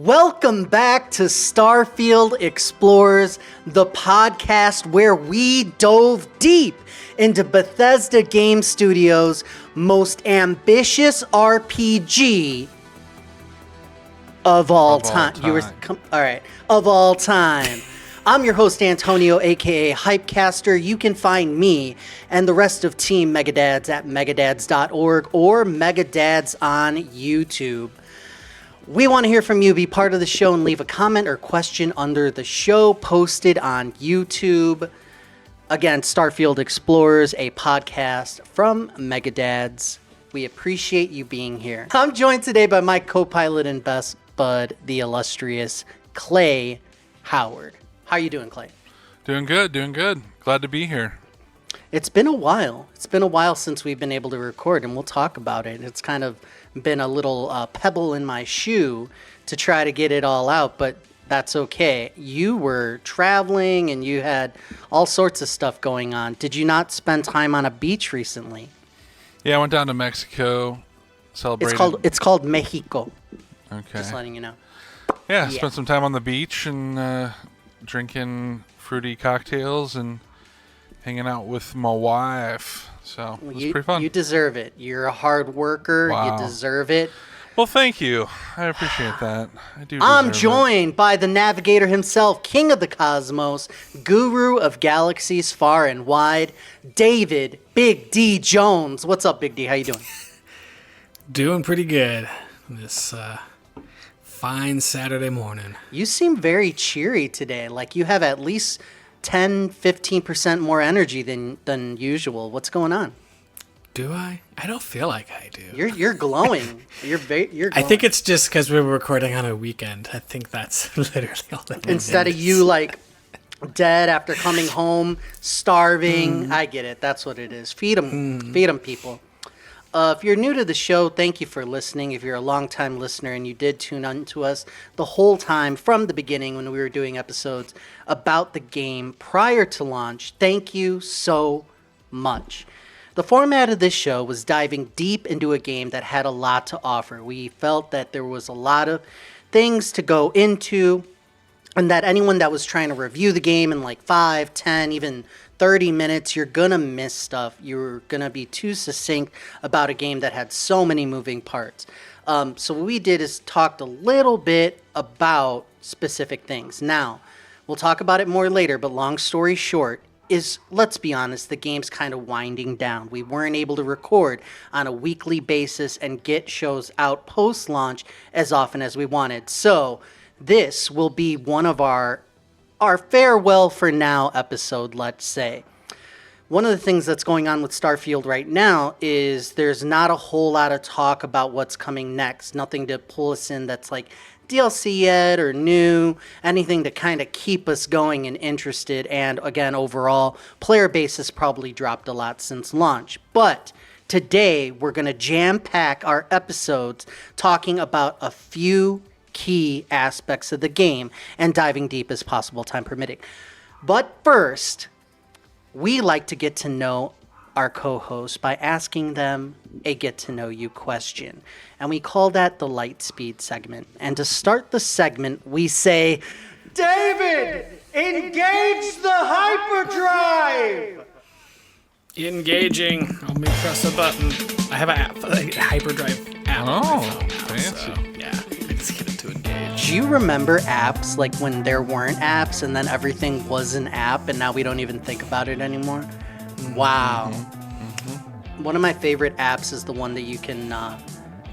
Welcome back to Starfield Explorers, the podcast where we dove deep into Bethesda Game Studios' most ambitious RPG of all time. Of all time. I'm your host, Antonio, aka Hypecaster. You can find me and the rest of Team MegaDads at megadads.org or MegaDads on YouTube. We want to hear from you. Be part of the show and leave a comment or question under the show posted on YouTube. Again, Starfield Explorers, a podcast from MegaDads. We appreciate you being here. I'm joined today by my co-pilot and best bud, the illustrious Clay Howard. How are you doing, Clay? Doing good. Glad to be here. It's been a while. It's been a while since we've been able to record, and we'll talk about it. It's kind of been a little pebble in my shoe to try to get it all out, but that's okay. You were traveling and you had all sorts of stuff going on. Did you not spend time on a beach recently? Yeah, I went down to Mexico, celebrated. It's called Mexico. Okay. Just letting you know. Yeah, spent some time on the beach and drinking fruity cocktails and hanging out with my wife. So it was pretty fun. You deserve it. You're a hard worker. Wow. You deserve it. Well, thank you. I appreciate that. I'm joined by the navigator himself, king of the cosmos, guru of galaxies far and wide, David Big D Jones. What's up, Big D? How you doing? Doing pretty good this fine Saturday morning. You seem very cheery today. Like you have at least 10-15% more energy than usual. What's going on? Do I? I don't feel like I do. You're glowing. You're glowing. I think it's just because we were recording on a weekend. I think that's literally all that Instead of you like dead after coming home, starving. I get it. That's what it is. Feed them. Feed them, people. If you're new to the show, thank you for listening. If you're a longtime listener and you did tune in to us the whole time from the beginning when we were doing episodes about the game prior to launch, thank you so much. The format of this show was diving deep into a game that had a lot to offer. We felt that there was a lot of things to go into and that anyone that was trying to review the game in like 5, 10, even 30 minutes, you're going to miss stuff. You're going to be too succinct about a game that had so many moving parts. So what we did is talked a little bit about specific things. Now, we'll talk about it more later, but long story short is, let's be honest, the game's kind of winding down. We weren't able to record on a weekly basis and get shows out post-launch as often as we wanted. So this will be one of our farewell for now episode, let's say. One of the things that's going on with Starfield right now is there's not a whole lot of talk about what's coming next. Nothing to pull us in that's like DLC yet or new, anything to kind of keep us going and interested. And again, overall, player base has probably dropped a lot since launch. But today, we're going to jam-pack our episodes talking about a few key aspects of the game and diving deep as possible, time permitting. But first, we like to get to know our co-hosts by asking them a get-to-know-you question. And we call that the light speed segment. And to start the segment, we say, David, engage the hyperdrive! Engaging. Let me press a button. I have an app, a hyperdrive app. Oh, fancy. So, yeah, let's get it to engage. Do you remember apps like when there weren't apps and then everything was an app and now we don't even think about it anymore? Wow. One of my favorite apps is the one that you can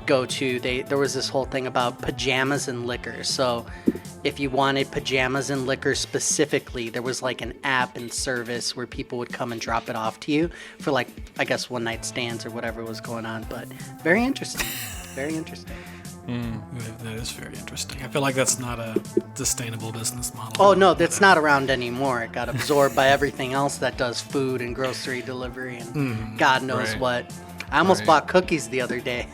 go to. There was this whole thing about pajamas and liquor. So if you wanted pajamas and liquor specifically, there was like an app and service where people would come and drop it off to you for like, I guess, one night stands or whatever was going on. But very interesting. Very interesting. That is very interesting. I feel like that's not a sustainable business model. Oh, no, that's not around anymore. It got absorbed by everything else that does food and grocery delivery and God knows what. I almost bought cookies the other day,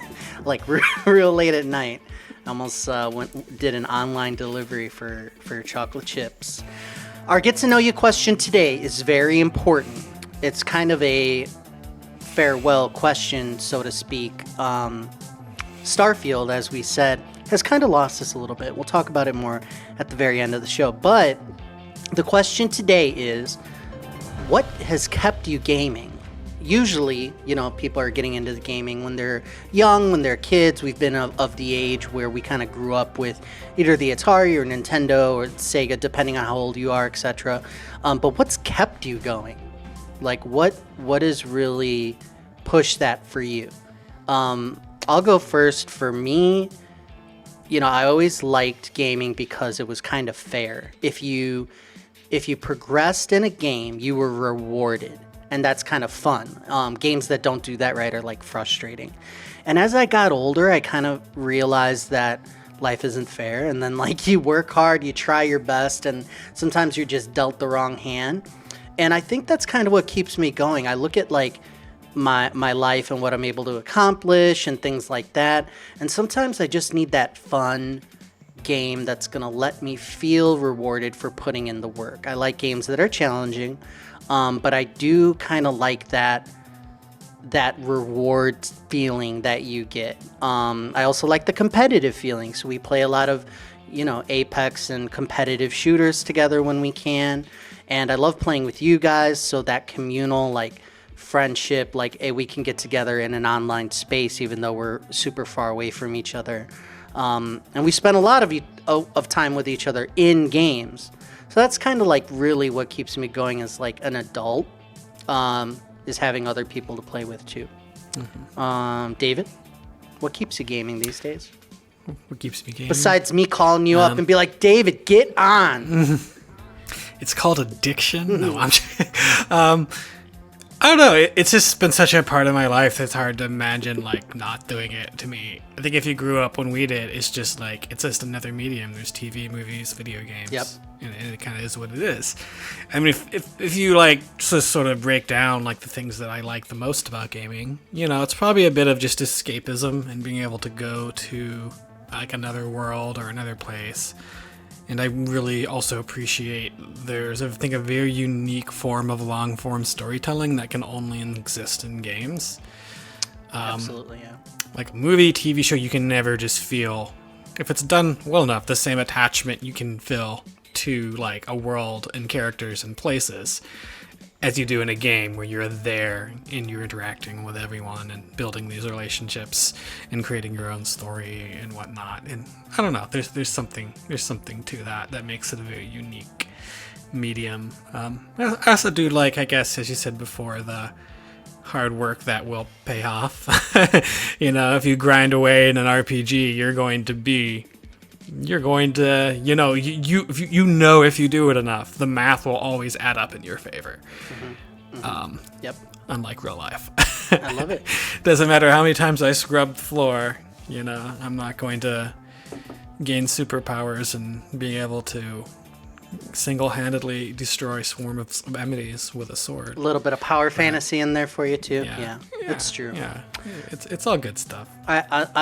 like real late at night. I almost did an online delivery for chocolate chips. Our Get to Know You question today is very important. It's kind of a farewell question, so to speak. Starfield, as we said, has kind of lost us a little bit. We'll talk about it more at the very end of the show. But the question today is, what has kept you gaming? Usually, people are getting into the gaming when they're young, when they're kids. We've been of the age where we kind of grew up with either the Atari or Nintendo or Sega, depending on how old you are, etc. But what's kept you going? Like, what has really pushed that for you? I'll go first. For me, I always liked gaming because it was kind of fair. If you progressed in a game, you were rewarded. And that's kind of fun. Games that don't do that right are like frustrating. And as I got older, I kind of realized that life isn't fair. And then like you work hard, you try your best, and sometimes you're just dealt the wrong hand. And I think that's kind of what keeps me going. I look at like my life and what I'm able to accomplish and things like that. And sometimes I just need that fun game that's going to let me feel rewarded for putting in the work. I like games that are challenging. But I do kind of like that reward feeling that you get. I also like the competitive feeling. So we play a lot of, Apex and competitive shooters together when we can. And I love playing with you guys. So that communal, like, friendship, like, hey, we can get together in an online space, even though we're super far away from each other. And we spend a lot of time with each other in games. So that's kind of like really what keeps me going as like an adult, is having other people to play with too. Mm-hmm. David, what keeps you gaming these days? What keeps me gaming? Besides me calling you up and be like, David, get on. It's called addiction. No, I don't know. It's just been such a part of my life that it's hard to imagine like not doing it to me. I think if you grew up when we did, it's just another medium. There's TV, movies, video games. Yep. And it kind of is what it is. I mean, if you like just sort of break down like the things that I like the most about gaming, it's probably a bit of just escapism and being able to go to like another world or another place. And I really also appreciate there's, I think, a very unique form of long-form storytelling that can only exist in games. Absolutely, yeah. Like a movie, TV show, you can never just feel, if it's done well enough, the same attachment you can feel to like a world and characters and places as you do in a game where you're there and you're interacting with everyone and building these relationships and creating your own story and whatnot. And I don't know, there's something to that makes it a very unique medium. I also do like, I guess, as you said before, the hard work that will pay off. If you grind away in an RPG, you're going to if you do it enough, the math will always add up in your favor. Mm-hmm. Mm-hmm. Yep. Unlike real life. I love it. Doesn't matter how many times I scrub the floor, I'm not going to gain superpowers and being able to single-handedly destroy a swarm of enemies with a sword. A little bit of power fantasy in there for you too. Yeah, it's true. Yeah, it's all good stuff.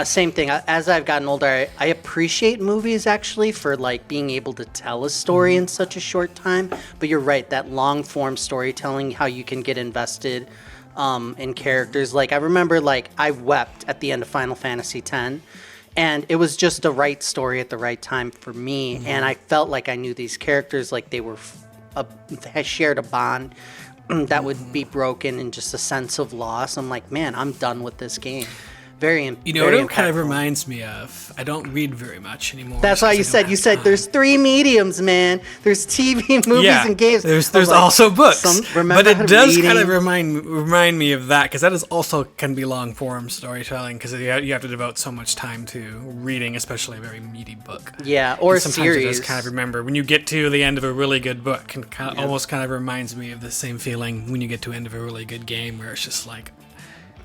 Same thing. As I've gotten older, I appreciate movies actually for like being able to tell a story in such a short time. But you're right, that long-form storytelling, how you can get invested in characters. Like I remember, like I wept at the end of Final Fantasy X. And it was just the right story at the right time for me. Mm-hmm. And I felt like I knew these characters, like they were, shared a bond that would be broken and just a sense of loss. I'm like, man, I'm done with this game. Very what it kind of reminds me of? I don't read very much anymore. That's why you said there's three mediums, man. There's TV, movies, and games. There's also books. But it does kind of remind me of that, because that is also can be long form storytelling, because you have to devote so much time to reading, especially a very meaty book. Yeah, or a sometimes series. Sometimes it does kind of remember when you get to the end of a really good book, and almost kind of reminds me of the same feeling when you get to the end of a really good game, where it's just like,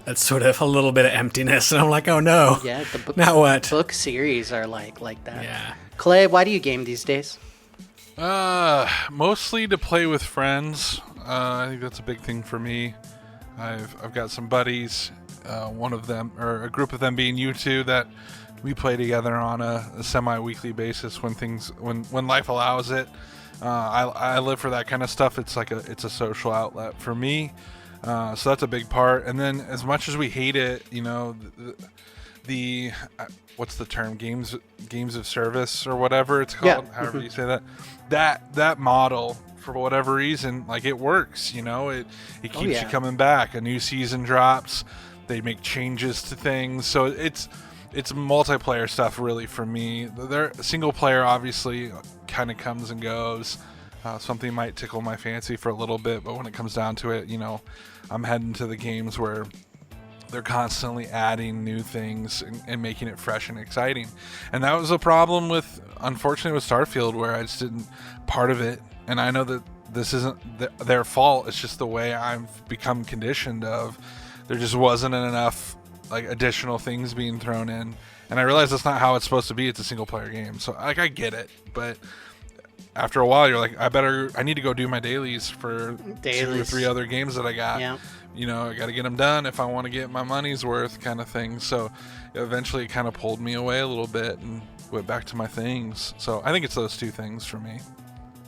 that's sort of a little bit of emptiness, and I'm like, oh no. Yeah, the book, now what? Book series are like that. Yeah. Clay, why do you game these days? Mostly to play with friends. I think that's a big thing for me. I've got some buddies, one of them, or a group of them being you two, that we play together on a semi-weekly basis when life allows it. I live for that kind of stuff. It's like it's a social outlet for me. So that's a big part. And then as much as we hate it, the what's the term, games of service or whatever it's called, however you say that model, for whatever reason, like, it works, it keeps you coming back. A new season drops, they make changes to things, so it's multiplayer stuff really for me. Their single player obviously kind of comes and goes. Something might tickle my fancy for a little bit, but when it comes down to it, I'm heading to the games where they're constantly adding new things and making it fresh and exciting. And that was a problem unfortunately, with Starfield, where I just didn't part of it. And I know that this isn't their fault. It's just the way I've become conditioned of. There just wasn't enough like additional things being thrown in. And I realize that's not how it's supposed to be. It's a single player game. So I get it. But after a while, you're like, I need to go do my dailies for 2 or 3 other games that I got. Yeah. I got to get them done if I want to get my money's worth, kind of thing. So eventually it kind of pulled me away a little bit and went back to my things. So I think it's those 2 things for me.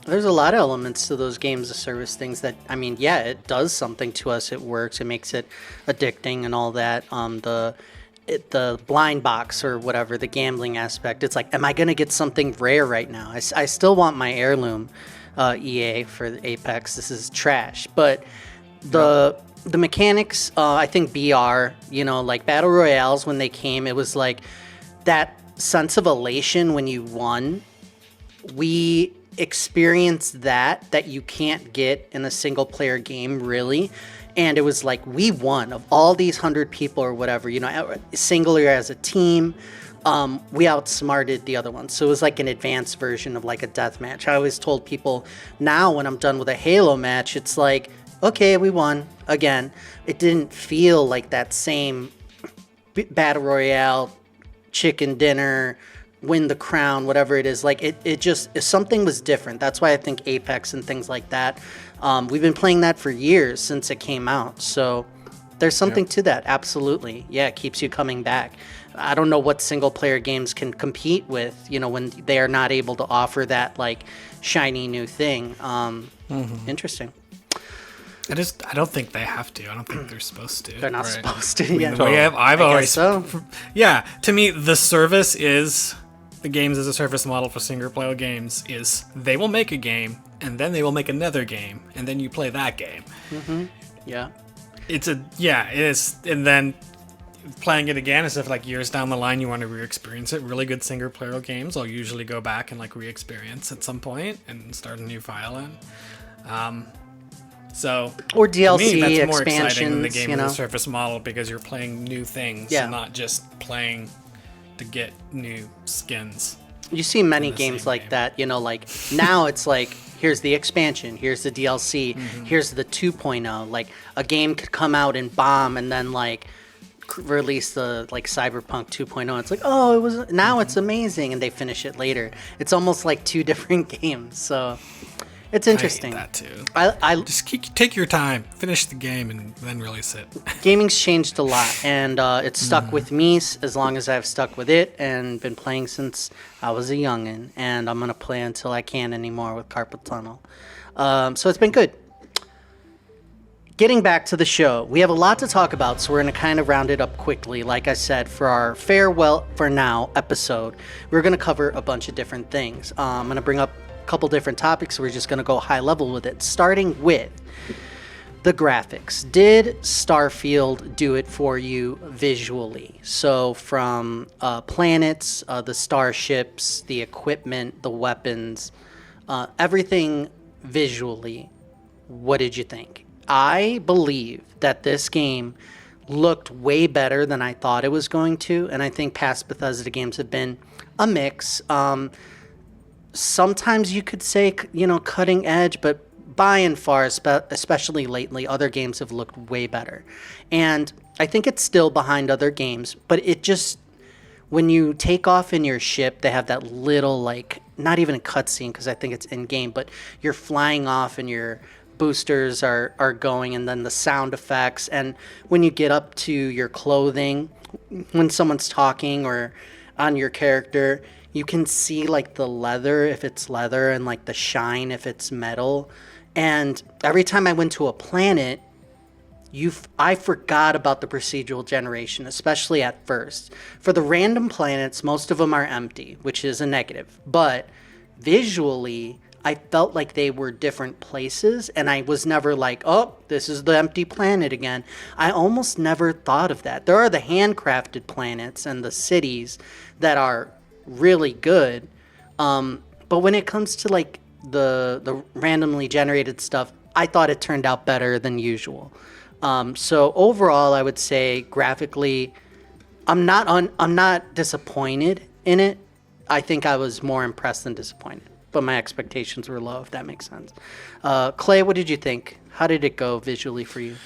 There's a lot of elements to those games of service things that, it does something to us. It works. It makes it addicting and all that. The blind box or whatever, the gambling aspect. It's like, am I going to get something rare right now? I still want my heirloom EA for Apex. This is trash. But the mechanics, I think BR, like Battle Royales, when they came, it was like that sense of elation when you won. We experienced that you can't get in a single player game, really. And it was like, we won of all these 100 people or whatever, single or as a team. We outsmarted the other ones. So it was like an advanced version of like a death match. I always told people now when I'm done with a Halo match, it's like, okay, we won again. It didn't feel like that same battle royale, chicken dinner, win the crown, whatever it is. Like it just, if something was different. That's why I think Apex and things like that. We've been playing that for years since it came out. So there's something to that. Absolutely. Yeah. It keeps you coming back. I don't know what single player games can compete with, when they are not able to offer that like shiny new thing. Interesting. I don't think they have to. I don't think they're supposed to. They're not Right. supposed to. Yeah. The way I've always, so. yeah. To me, the service is the games as a service model for single player games is they will make a game and then they will make another game and then you play that game. Yeah. It is, and then playing it again as if like years down the line you want to re-experience it. Really good single player games I'll usually go back and like re-experience at some point and start a new file in. So Or to DLC me, that's more expansions, exciting than the game as a service model because you're playing new things, Yeah. not just playing to get new skins. You see many the games same like game. that, like now it's like, here's the expansion, here's the DLC, here's the 2.0. Like a game could come out and bomb and then like release the like Cyberpunk 2.0. It's like, oh, it was, now it's amazing, and they finish it later. It's almost like 2 different games. So it's interesting. I hate that too. I Just take your time, finish the game, and then release it. gaming's changed a lot, and it's stuck with me as long as I've stuck with it and been playing since I was a youngin', and I'm gonna play until I can't anymore with Carpal Tunnel. So it's been good. Getting back to the show, we have a lot to talk about, so we're going to kind of round it up quickly. Like I said, for our farewell for now episode, we're going to cover a bunch of different things. I'm going to bring up a couple different topics. We're just going to go high level with it, starting with the graphics. Did Starfield do it for you visually? So from planets, the starships, the equipment, the weapons, everything visually, what did you think? I believe that this game looked way better than I thought it was going to, and I think past Bethesda games have been a mix. Sometimes you could say, cutting edge, but by and far, especially lately, other games have looked way better. And I think it's still behind other games, but it just, when you take off in your ship, they have that little, like, not even a cutscene because I think it's in-game, but you're flying off and your boosters are going, and then the sound effects, and when you get up to your clothing, when someone's talking or on your character, you can see like the leather if it's leather and like the shine if it's metal. And every time I went to a planet, I forgot about the procedural generation, especially at first. For the random planets, most of them are empty, which is a negative. But visually, I felt like they were different places, and I was never like, oh, this is the empty planet again. I almost never thought of that. There are the handcrafted planets and the cities that are really good. But when it comes to like the randomly generated stuff, I thought it turned out better than usual. So overall, I would say graphically, I'm not disappointed in it. I think I was more impressed than disappointed, but my expectations were low, if that makes sense. Clay, what did you think? How did it go visually for you?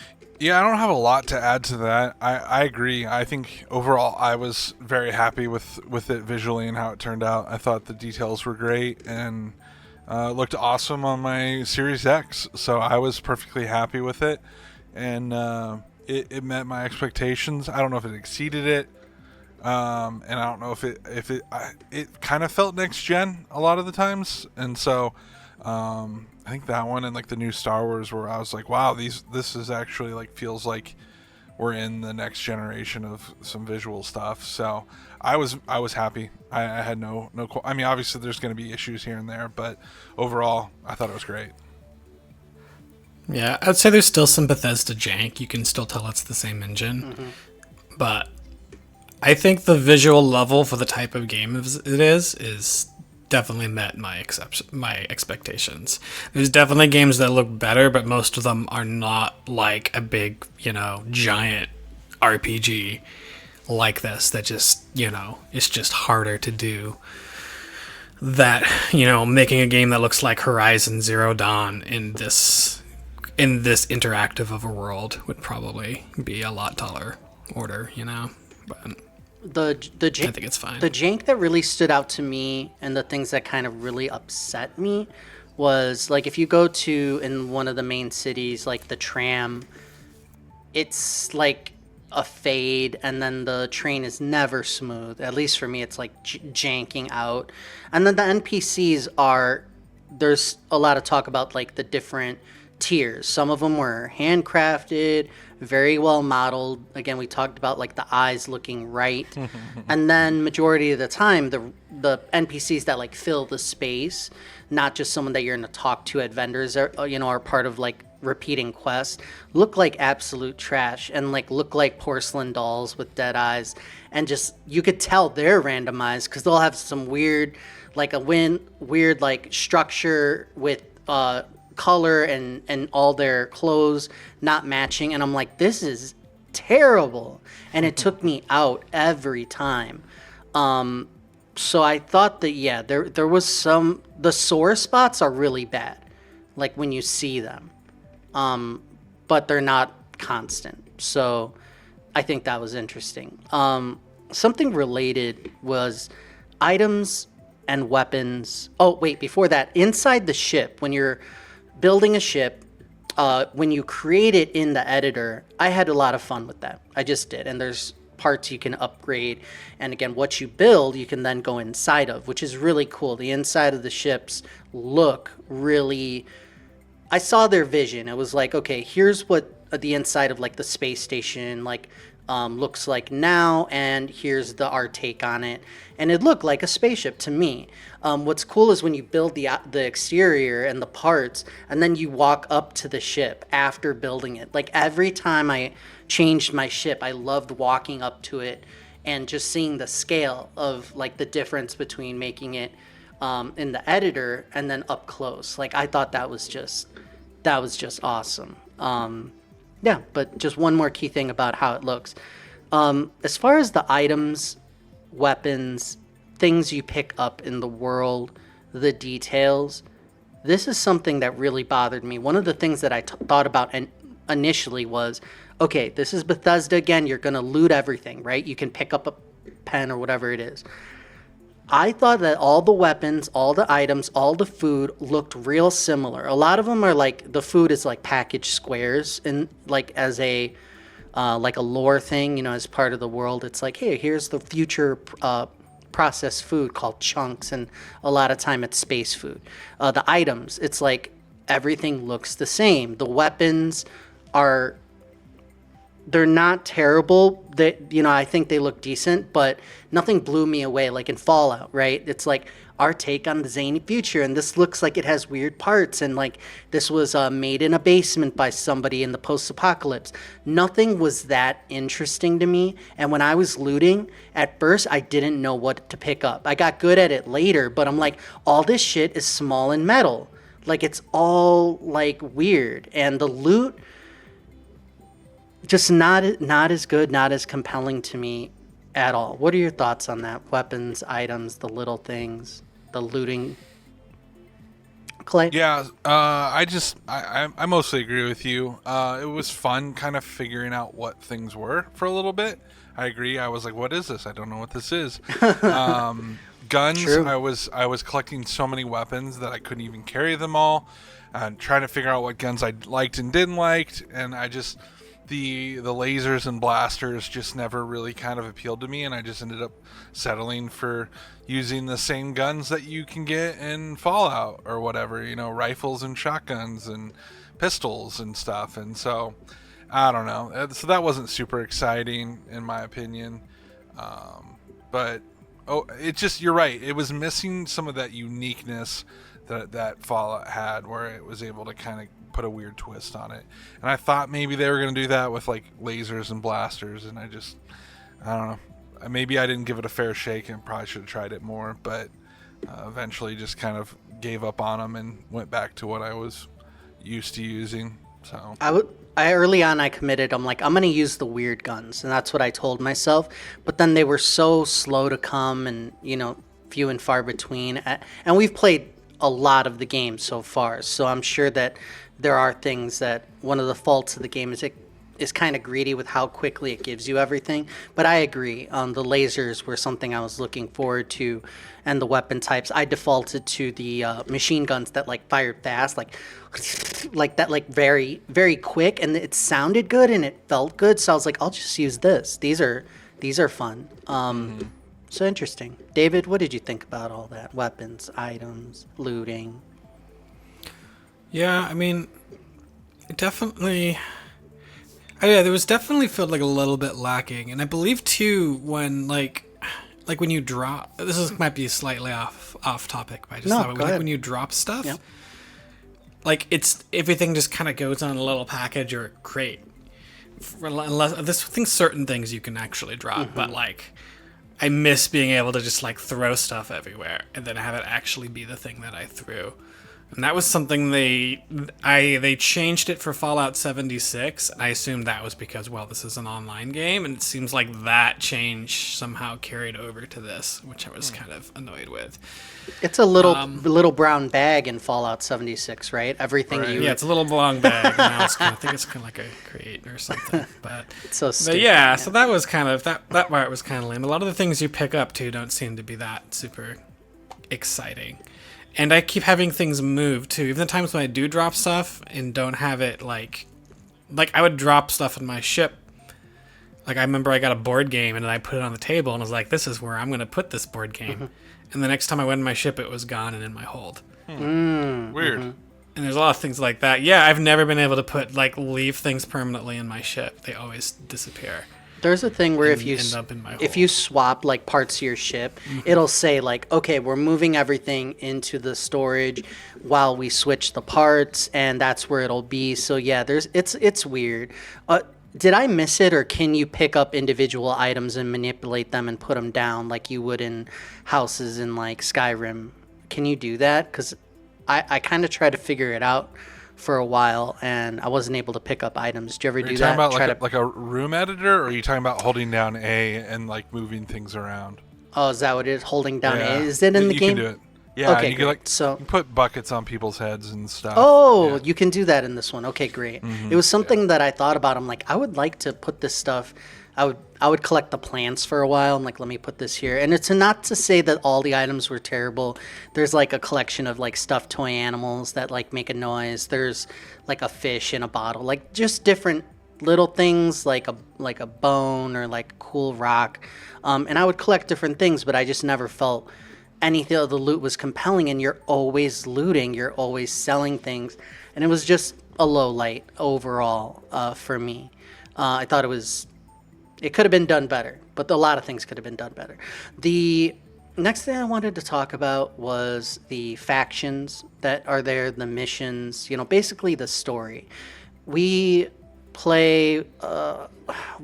Yeah, I don't have a lot to add to that. I agree. I think overall I was very happy with it visually and how it turned out. I thought the details were great and looked awesome on my Series X, so I was perfectly happy with it. And it met my expectations. I don't know if it exceeded it, and I don't know if it kind of felt next gen a lot of the times. And so I think that one and like the new Star Wars, where I was like, wow, this is actually like feels like we're in the next generation of some visual stuff. So I was happy. I had no. I mean, obviously there's going to be issues here and there, but overall I thought it was great. Yeah, I'd say there's still some Bethesda jank. You can still tell it's the same engine. Mm-hmm. But I think the visual level for the type of game it is definitely met my expectations. There's definitely games that look better, but most of them are not like a big, giant RPG like this that just, it's just harder to do. That, making a game that looks like Horizon Zero Dawn in this interactive of a world would probably be a lot taller order, but I think it's fine. The jank that really stood out to me and the things that kind of really upset me was like if you go to in one of the main cities, like the tram, it's like a fade and then the train is never smooth. At least for me, it's like janking out. And then the NPCs there's a lot of talk about like the different tiers. Some of them were handcrafted, very well modeled. Again, we talked about like the eyes looking right. And then majority of the time, the NPCs that like fill the space, not just someone that you're going to talk to at vendors or, are part of like repeating quests, look like absolute trash and like look like porcelain dolls with dead eyes. And just, you could tell they're randomized because they'll have some weird like structure with, color and all their clothes not matching, and I'm like, this is terrible, and it took me out every time. So I thought that there was the sore spots are really bad, like when you see them, but they're not constant. So I think that was interesting. Something related was items and weapons. Oh wait, before that, inside the ship, when you're building a ship, when you create it in the editor, I had a lot of fun with that. I just did. And there's parts you can upgrade. And again, what you build, you can then go inside of, which is really cool. The inside of the ships look really... I saw their vision. It was like, okay, here's what the inside of like the space station looks like now, and here's our take on it. And it looked like a spaceship to me. What's cool is when you build the exterior and the parts, and then you walk up to the ship after building it. Like every time I changed my ship, I loved walking up to it and just seeing the scale of like the difference between making it in the editor and then up close. Like I thought that was just awesome. Yeah, but just one more key thing about how it looks. As far as the items, weapons, things you pick up in the world, the details, this is something that really bothered me. One of the things that I thought about initially was, okay, this is Bethesda again, you're going to loot everything, right? You can pick up a pen or whatever it is. I thought that all the weapons, all the items, all the food looked real similar. A lot of them are like, the food is like packaged squares and like as a like a lore thing, as part of the world. It's like, hey, here's the future processed food called chunks, and a lot of time it's space food. The items, it's like everything looks the same. The weapons are they're not terrible. I think they look decent, but nothing blew me away. Like in Fallout, right? It's like our take on the zany future, and this looks like it has weird parts, and like this was made in a basement by somebody in the post-apocalypse. Nothing was that interesting to me, and when I was looting, at first I didn't know what to pick up. I got good at it later, but I'm like, all this shit is small and metal. Like it's all like weird, and the loot just not as good, not as compelling to me at all. What are your thoughts on that? Weapons, items, the little things, the looting. Clay? Yeah, I mostly agree with you. It was fun kind of figuring out what things were for a little bit. I agree. I was like, what is this? I don't know what this is. Guns. True. I was collecting so many weapons that I couldn't even carry them all, and trying to figure out what guns I liked and didn't like, and I just the lasers and blasters just never really kind of appealed to me, and I just ended up settling for using the same guns that you can get in Fallout or whatever, rifles and shotguns and pistols and stuff. And so I don't know. So that wasn't super exciting in my opinion. But you're right. It was missing some of that uniqueness that Fallout had, where it was able to kind of put a weird twist on it. And I thought maybe they were going to do that with like lasers and blasters, and I don't know. Maybe I didn't give it a fair shake and probably should have tried it more, but eventually just kind of gave up on them and went back to what I was used to using. So I early on I committed. I'm like, I'm gonna use the weird guns, and that's what I told myself. But then they were so slow to come, and few and far between. And we've played a lot of the game so far, so I'm sure that there are things that one of the faults of the game is it is kind of greedy with how quickly it gives you everything. But I agree. The lasers were something I was looking forward to, and the weapon types. I defaulted to the machine guns that like fired fast, like that, like very, very quick, and it sounded good and it felt good. So I was like, I'll just use this. These are fun. So interesting. David, what did you think about all that? Weapons, items, looting. Yeah, I mean, definitely. Yeah, there was definitely felt like a little bit lacking, and I believe too when like when you drop. Might be slightly off topic, but I just thought when you drop stuff, Yeah. like it's everything just kind of goes on a little package or a crate. Unless certain things you can actually drop, but like I miss being able to just like throw stuff everywhere and then have it actually be the thing that I threw. And that was something they changed it for Fallout 76. I assumed that was because, well, this is an online game, and it seems like that change somehow carried over to this, which I was kind of annoyed with. It's a little brown bag in Fallout 76, right? Everything Right. Yeah, it's a little long bag. Now I think it's kind of like a crate or something. But It's so stupid. But yeah, so that was kind of that part was kind of lame. A lot of the things you pick up too don't seem to be that super exciting. And I keep having things move too. Even the times when I do drop stuff and don't have it like I would drop stuff in my ship. Like I remember I got a board game and then I put it on the table and I was like, this is where I'm going to put this board game. And the next time I went in my ship, it was gone and in my hold. weird. And there's a lot of things like that. Yeah, I've never been able to leave things permanently in my ship. They always disappear. There's a thing where And end up in my if hold. you swap like parts of your ship, it'll say like, okay, we're moving everything into the storage while we switch the parts, and that's where it'll be. So yeah, it's weird. Did I miss it, or can you pick up individual items and manipulate them and put them down like you would in houses in like Skyrim? Can you do that? Because I kind of tried to figure it out for a while, and I wasn't able to pick up items. Did you ever Are do you that? talking about like a room editor, or are you talking about holding down A and like moving things around? Oh, is that what it is? Holding down Yeah. A? Is it in the you game? can do it. Yeah, Okay, you can, great. So- you can put buckets on people's heads and stuff. Oh, Yeah. you can do that in this one. Okay, great. It was something that I thought about. I'm like, I would like to put this stuff. I would collect the plants for a while. I'm like, let me put this here. And it's not to say that all the items were terrible. There's like a collection of like stuffed toy animals that like make a noise. There's like a fish in a bottle, like just different little things, like a bone or like a cool rock. And I would collect different things, but I just never felt anything of the loot was compelling. And you're always looting, you're always selling things, and it was just a low light overall for me. I thought it could have been done better, but a lot of things could have been done better. The next thing I wanted to talk about was the factions that are there, the missions, basically the story. We play,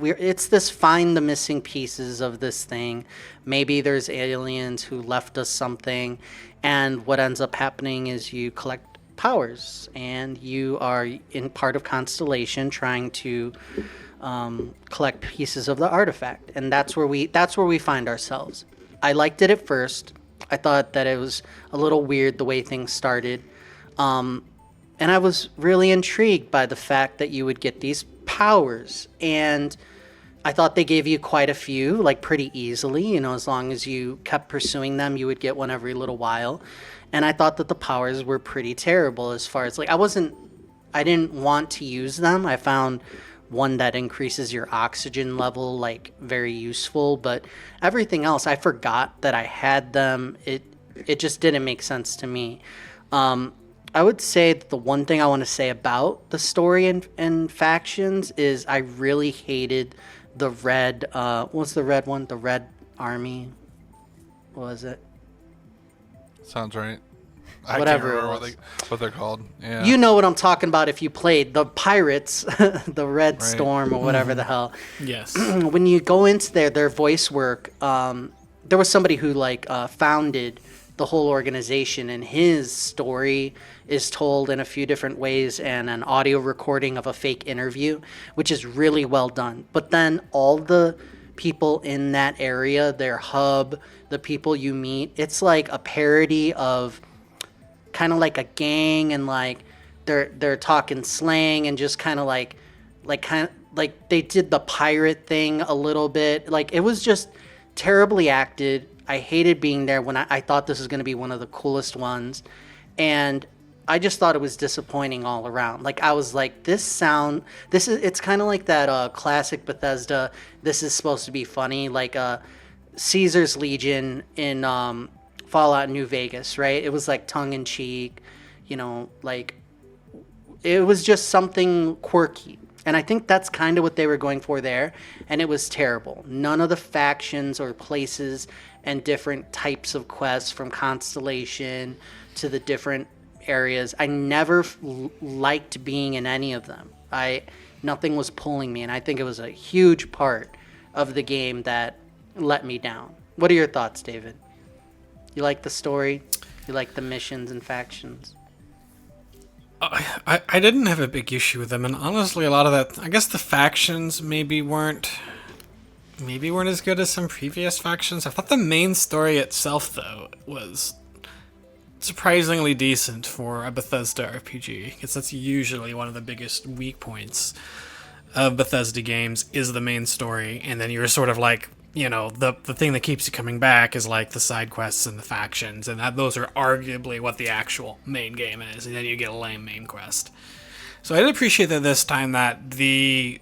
it's this find the missing pieces of this thing. Maybe there's aliens who left us something, and what ends up happening is you collect powers, and you are in part of Constellation trying to collect pieces of the artifact, and that's where we find ourselves. I liked it at first. I thought that it was a little weird the way things started, and I was really intrigued by the fact that you would get these powers, and I thought they gave you quite a few, like pretty easily. As long as you kept pursuing them, you would get one every little while. And I thought that the powers were pretty terrible as far as I didn't want to use them. I found one that increases your oxygen level very useful, but everything else I forgot that I had them. It just didn't make sense to me. I would say that the one thing I want to say about the story and factions is I really hated the red, what's the red one? The Red Army? What was it? Sounds right. Whatever I can't remember what they're called. Yeah. You know what I'm talking about if you played the Pirates, the Red Storm or whatever the hell. Yes. When you go into their voice work, there was somebody who founded the whole organization, and his story is told in a few different ways, and an audio recording of a fake interview, which is really well done. But then all the people in that area, their hub, the people you meet, it's like a parody of kind of like a gang, and they're talking slang, and just kind of like they did the pirate thing a little bit. It was just terribly acted. I hated being there when I thought this was going to be one of the coolest ones, and I just thought it was disappointing all around. I was like, it's kind of like that classic Bethesda, this is supposed to be funny, Caesar's Legion in Fallout New Vegas, right? It was tongue-in-cheek, it was just something quirky. And I think that's kind of what they were going for there, and it was terrible. None of the factions or places and different types of quests, from Constellation to the different areas, I never liked being in any of them. Nothing was pulling me, and I think it was a huge part of the game that let me down. What are your thoughts, David? You like the story? You like the missions and factions? I didn't have a big issue with them, and honestly, a lot of that, I guess the factions maybe weren't as good as some previous factions. I thought the main story itself, though, was surprisingly decent for a Bethesda RPG, because that's usually one of the biggest weak points of Bethesda games, is the main story, and then you're sort of the thing that keeps you coming back is the side quests and the factions, and those are arguably what the actual main game is, and then you get a lame main quest. So I did appreciate that this time that the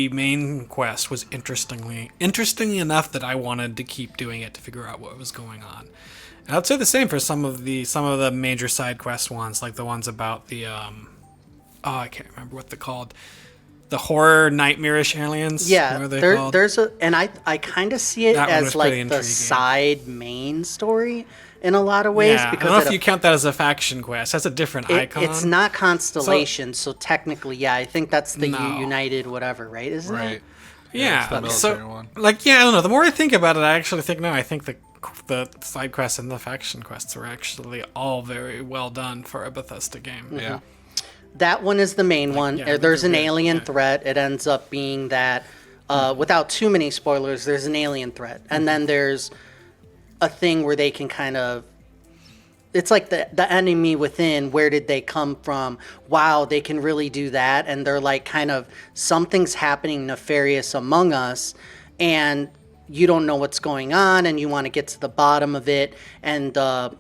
main quest was interesting enough that I wanted to keep doing it to figure out what was going on. And I'd say the same for some of the major side quest ones, like the ones about the I can't remember what they're called. The horror nightmarish aliens. Yeah, what are they called? and I kind of see it as the side main story in a lot of ways. Yeah, because I don't know if you count that as a faction quest. That's a different icon. It's not Constellation, so technically, yeah, I think that's the United whatever, right? Isn't it? Yeah, it's the military one. I don't know. The more I think about it, I actually think no. I think the side quests and the faction quests are actually all very well done for a Bethesda game. Mm-hmm. Yeah. That one is the main one. yeah, There's an alien threat. It ends up being that, without too many spoilers, there's an alien threat. And then there's a thing where they can kind of... It's like the enemy within. Where did they come from? Wow, they can really do that. And they're kind of, something's happening nefarious among us. And you don't know what's going on, and you want to get to the bottom of it. And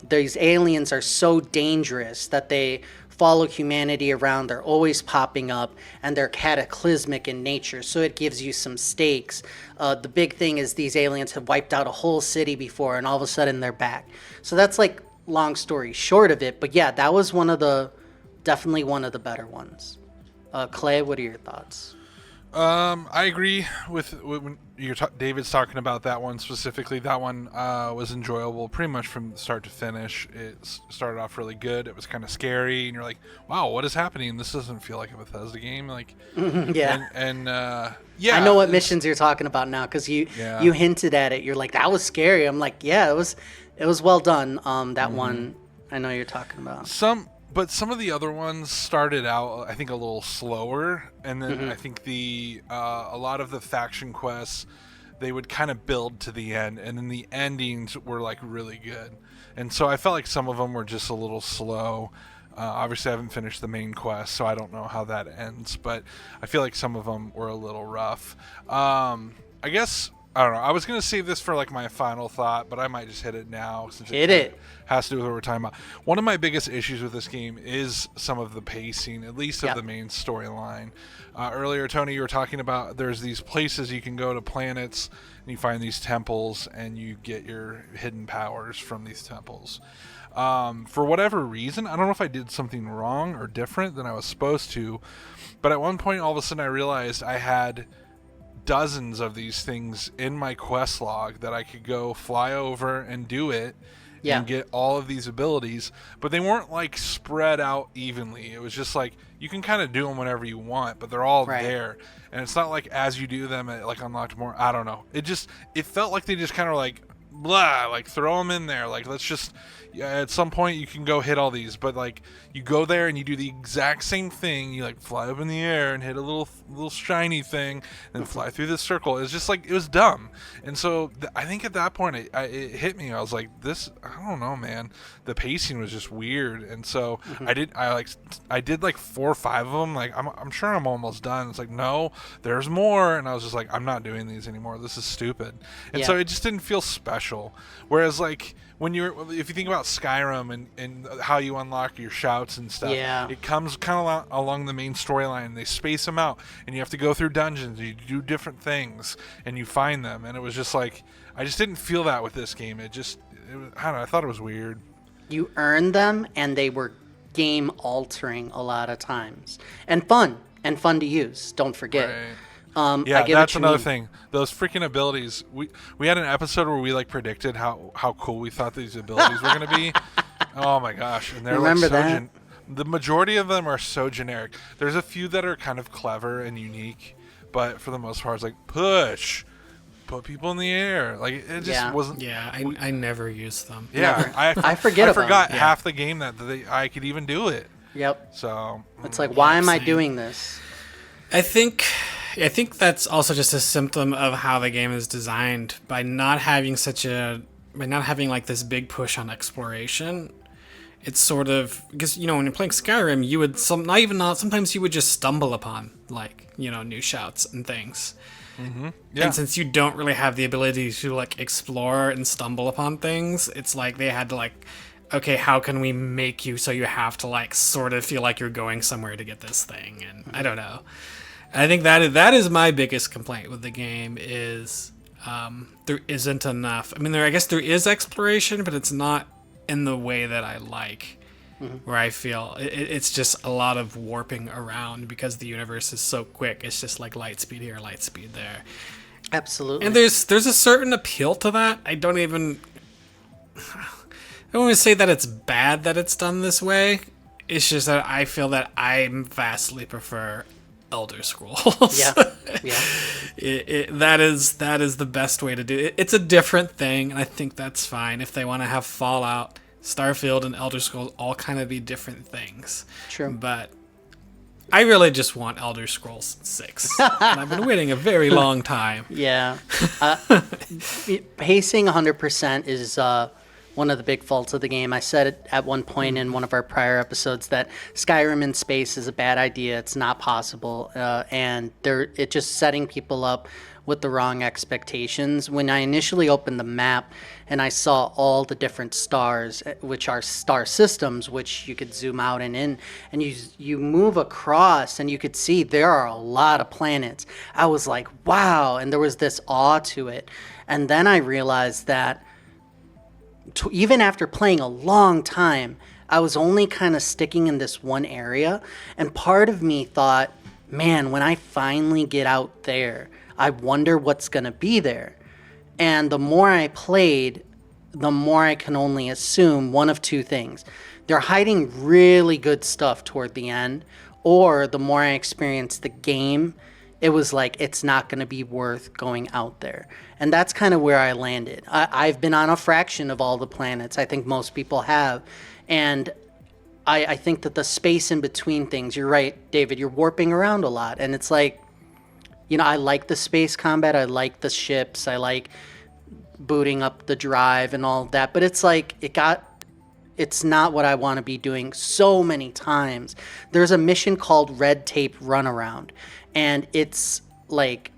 these aliens are so dangerous that they follow humanity around. They're always popping up, and they're cataclysmic in nature, so it gives you some stakes. The big thing is these aliens have wiped out a whole city before, and all of a sudden they're back. So that's long story short of it. But yeah, that was definitely one of the better ones. Clay, what are your thoughts? I agree with when David's talking about that one specifically. That one was enjoyable pretty much from start to finish. It started off really good. It was kind of scary, and you're like, "Wow, what is happening? This doesn't feel like a Bethesda game." Like, Yeah. and yeah, I know what missions you're talking about now because Yeah. you hinted at it. You're like, that was scary. I'm like, yeah, it was well done. That one I know you're talking about. But some of the other ones started out, I think, a little slower, and then I think a lot of the faction quests, they would kind of build to the end, and then the endings were like really good, and so I felt like some of them were just a little slow. Obviously, I haven't finished the main quest, so I don't know how that ends, but I feel like some of them were a little rough. I guess. I don't know. I was going to save this for like my final thought, but I might just hit it now since it has to do with what we're talking about. One of my biggest issues with this game is some of the pacing, at least of the main storyline. Earlier, Tony, you were talking about there's these places you can go to, planets, and you find these temples, and you get your hidden powers from these temples. For whatever reason, I don't know if I did something wrong or different than I was supposed to, but at one point, all of a sudden, I realized I had dozens of these things in my quest log that I could go fly over and do it and get all of these abilities, but they weren't like spread out evenly. It was just like you can kind of do them whenever you want, but they're all there, and it's not like as you do them it like unlocked more. I don't know, it felt like they just kind of like blah, like throw them in there, like let's just at some point you can go hit all these, but like you go there and you do the exact same thing. You like fly up in the air and hit a little shiny thing and fly through this circle. It's just like, it was dumb. And so I think at that point it hit me. I was like, I don't know, man, the pacing was just weird. And so I did like 4 or 5 of them. Like I'm sure I'm almost done. It's like, no, there's more. And I was just like, I'm not doing these anymore. This is stupid. And so it just didn't feel special. Whereas like if you think about Skyrim and how you unlock your shouts and stuff, it comes kind of along the main storyline. They space them out, and you have to go through dungeons, and you do different things, and you find them. And it was just like, I just didn't feel that with this game. I don't know, I thought it was weird. You earned them, and they were game altering a lot of times, and fun to use. Don't forget. Right. I get that's what you another mean. thing. Those freaking abilities. We had an episode where we like predicted how cool we thought these abilities were going to be. Oh my gosh! And they're Remember like that? the majority of them are so generic. There's a few that are kind of clever and unique, but for the most part, it's like put people in the air. Like it just wasn't. Yeah, I never use them. Yeah, I forget I about forgot them. half the game that I could even do it. Yep. So It's like, why am I same. doing this? I think that's also just a symptom of how the game is designed by not having like this big push on exploration. It's sort of because when you're playing Skyrim, you would sometimes you would just stumble upon like new shouts and things. yeah. And since you don't really have the ability to like explore and stumble upon things, it's like they had to like, okay, how can we make you so you have to like sort of feel like you're going somewhere to get this thing? And I don't know. I think that is my biggest complaint with the game is there isn't enough. I mean, I guess there is exploration, but it's not in the way that I like. Where I feel it's just a lot of warping around because the universe is so quick. It's just like light speed here, light speed there. Absolutely. And there's a certain appeal to that. I don't want to say that it's bad that it's done this way. It's just that I feel that I vastly prefer Elder Scrolls. Yeah. That is the best way to do it. It's a different thing, and I think that's fine. If they want to have Fallout, Starfield, and Elder Scrolls all kind of be different things. True. But I really just want Elder Scrolls 6. And I've been waiting a very long time. Yeah. Pacing 100% is one of the big faults of the game. I said it at one point in one of our prior episodes that Skyrim in space is a bad idea. It's not possible. And it's just setting people up with the wrong expectations. When I initially opened the map and I saw all the different stars, which are star systems, which you could zoom out and in, and you move across and you could see there are a lot of planets. I was like, wow. And there was this awe to it. And then I realized that even after playing a long time, I was only kind of sticking in this one area. And part of me thought, man, when I finally get out there, I wonder what's going to be there. And the more I played, the more I can only assume one of two things. They're hiding really good stuff toward the end, or the more I experienced the game, it was like it's not going to be worth going out there. And that's kind of where I landed. I've been on a fraction of all the planets. I think most people have. And I think that the space in between things, you're right, David, you're warping around a lot. And it's like, I like the space combat. I like the ships. I like booting up the drive and all of that. But it's like, it's not what I want to be doing so many times. There's a mission called Red Tape Runaround. And it's like,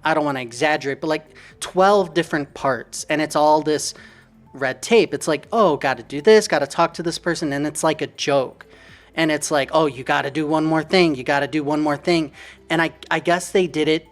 I don't want to exaggerate, but like 12 different parts. And it's all this red tape. It's like, oh, got to do this, got to talk to this person. And it's like a joke. And it's like, oh, you got to do one more thing. You got to do one more thing. And I guess they did it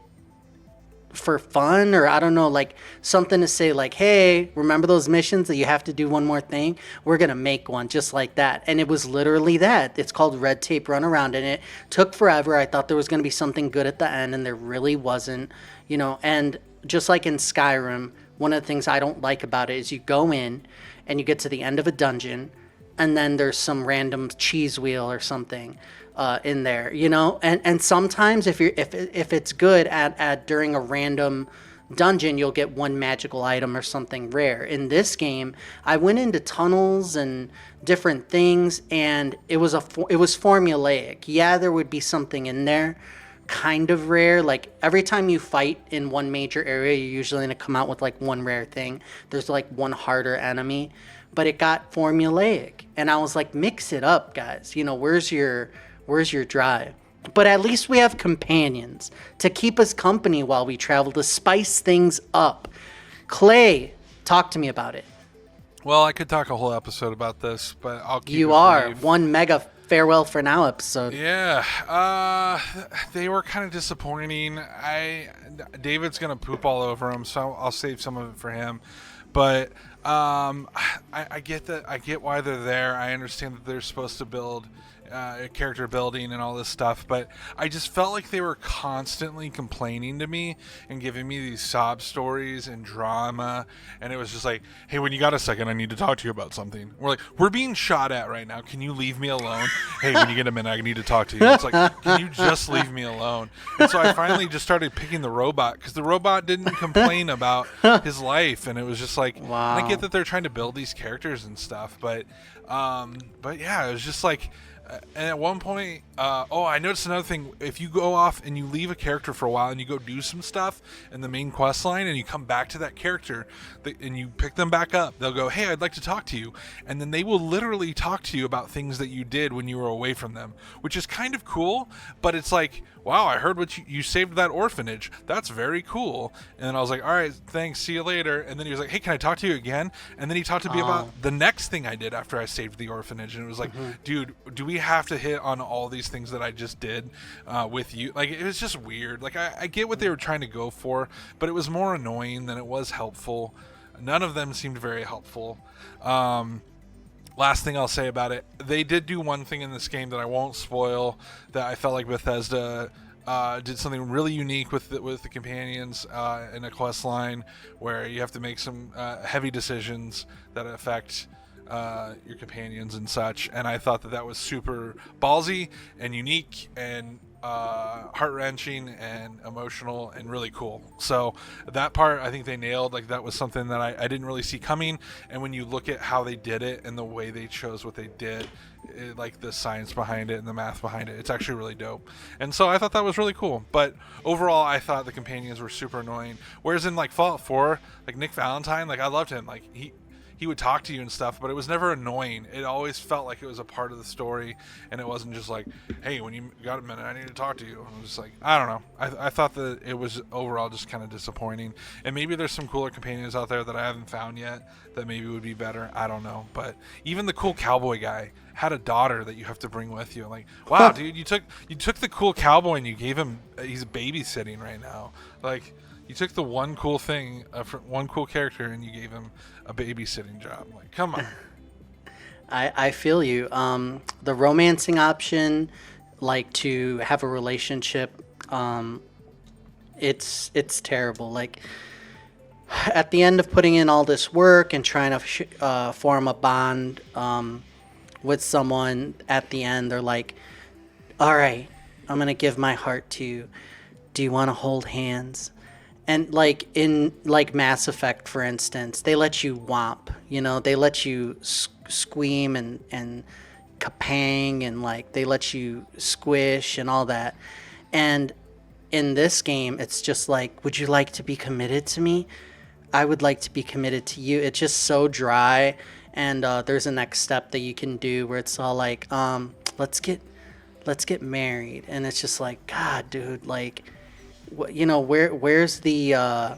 for fun, or I don't know, like something to say like, hey, remember those missions that you have to do one more thing? We're going to make one just like that. And it was literally that. It's called Red Tape Runaround, and it took forever. I thought there was going to be something good at the end, and there really wasn't, and just like in Skyrim, one of the things I don't like about it is you go in and you get to the end of a dungeon, and then there's some random cheese wheel or something in there, and sometimes if it's good at during a random dungeon, you'll get one magical item or something rare. In this game, I went into tunnels and different things, and it was formulaic. Yeah, there would be something in there kind of rare. Like every time you fight in one major area, you're usually going to come out with like one rare thing. There's like one harder enemy, but it got formulaic, and I was like, mix it up, guys. Where's your drive? But at least we have companions to keep us company while we travel, to spice things up. Clay, talk to me about it. Well, I could talk a whole episode about this, but I'll keep You it are brief. one mega farewell for now episode. Yeah, they were kind of disappointing. David's gonna poop all over them, so I'll save some of it for him. But I get that. I get why they're there. I understand that they're supposed to build character building and all this stuff, but I just felt like they were constantly complaining to me and giving me these sob stories and drama, and it was just like, hey, when you got a second, I need to talk to you about something. We're being shot at right now, can you leave me alone? Hey, when you get a minute, I need to talk to you. It's like, can you just leave me alone? And so I finally just started picking the robot, because the robot didn't complain about his life, and it was just like, wow. I get that they're trying to build these characters and stuff, but yeah, it was just like, and at one point, I noticed another thing. If you go off and you leave a character for a while and you go do some stuff in the main quest line and you come back to that character and you pick them back up, they'll go, hey, I'd like to talk to you. And then they will literally talk to you about things that you did when you were away from them, which is kind of cool. But it's like, wow, I heard what you saved that orphanage. That's very cool. And then I was like, all right, thanks, see you later. And then he was like, hey, can I talk to you again? And then he talked to me about the next thing I did after I saved the orphanage. And it was like, dude, do we have to hit on all these things that I just did with you? Like, it was just weird. Like, I get what they were trying to go for, but it was more annoying than it was helpful. None of them seemed very helpful. Last thing I'll say about it, they did do one thing in this game that I won't spoil, that I felt like Bethesda did something really unique with the companions in a quest line where you have to make some heavy decisions that affect your companions and such, and I thought that was super ballsy and unique and heart-wrenching and emotional and really cool. So that part I think they nailed. Like, that was something that I didn't really see coming, and when you look at how they did it and the way they chose what they did, like the science behind it and the math behind it, it's actually really dope. And so I thought that was really cool. But overall, I thought the companions were super annoying, whereas in like Fallout 4, like Nick Valentine, like I loved him. Like he would talk to you and stuff, but it was never annoying. It always felt like it was a part of the story, and it wasn't just like, hey, when you got a minute, I need to talk to you. And it was just like, I don't know. I thought that it was overall just kind of disappointing. And maybe there's some cooler companions out there that I haven't found yet that maybe would be better. I don't know. But even the cool cowboy guy had a daughter that you have to bring with you. Like, wow, dude, you took the cool cowboy and you gave him, he's babysitting right now. Like, you took the one cool thing, one cool character, and you gave him a babysitting job. Like, come on. I feel you. The romancing option like to have a relationship. It's terrible. Like at the end of putting in all this work and trying to form a bond with someone, at the end they're like, all right, I'm gonna give my heart to you. Do you want to hold hands? And like in like Mass Effect, for instance, they let you womp, they let you squeam and kapang, and like they let you squish and all that. And in this game, it's just like, would you like to be committed to me? I would like to be committed to you. It's just so dry. And there's a next step that you can do where it's all like, let's get married. And it's just like, God, dude, like, where's the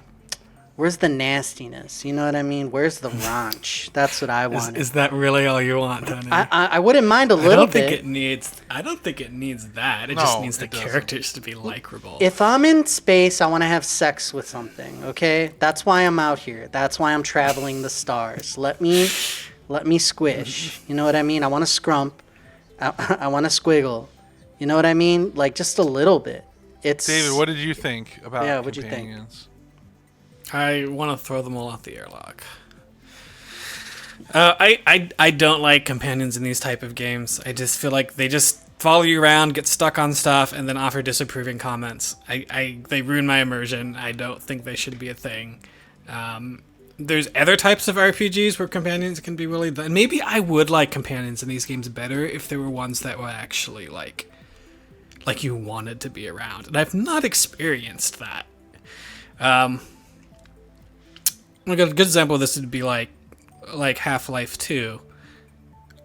nastiness? You know what I mean? Where's the raunch? That's what I want. Is that really all you want, Tony? I wouldn't mind a little bit. I don't think it needs that. It No, just needs the it doesn't. characters to be likable. If I'm in space, I want to have sex with something, okay? That's why I'm out here. That's why I'm traveling the stars. Let me squish. You know what I mean? I want to scrump. I want to squiggle. You know what I mean? Like, just a little bit. David, what did you think about what'd you think? companions? I want to throw them all out the airlock. I don't like companions in these type of games. I just feel like they just follow you around, get stuck on stuff, and then offer disapproving comments. They ruin my immersion. I don't think they should be a thing. There's other types of RPGs where companions can be really... And maybe I would like companions in these games better if there were ones that were actually like you wanted to be around. And I've not experienced that. A good example of this would be like Half-Life 2.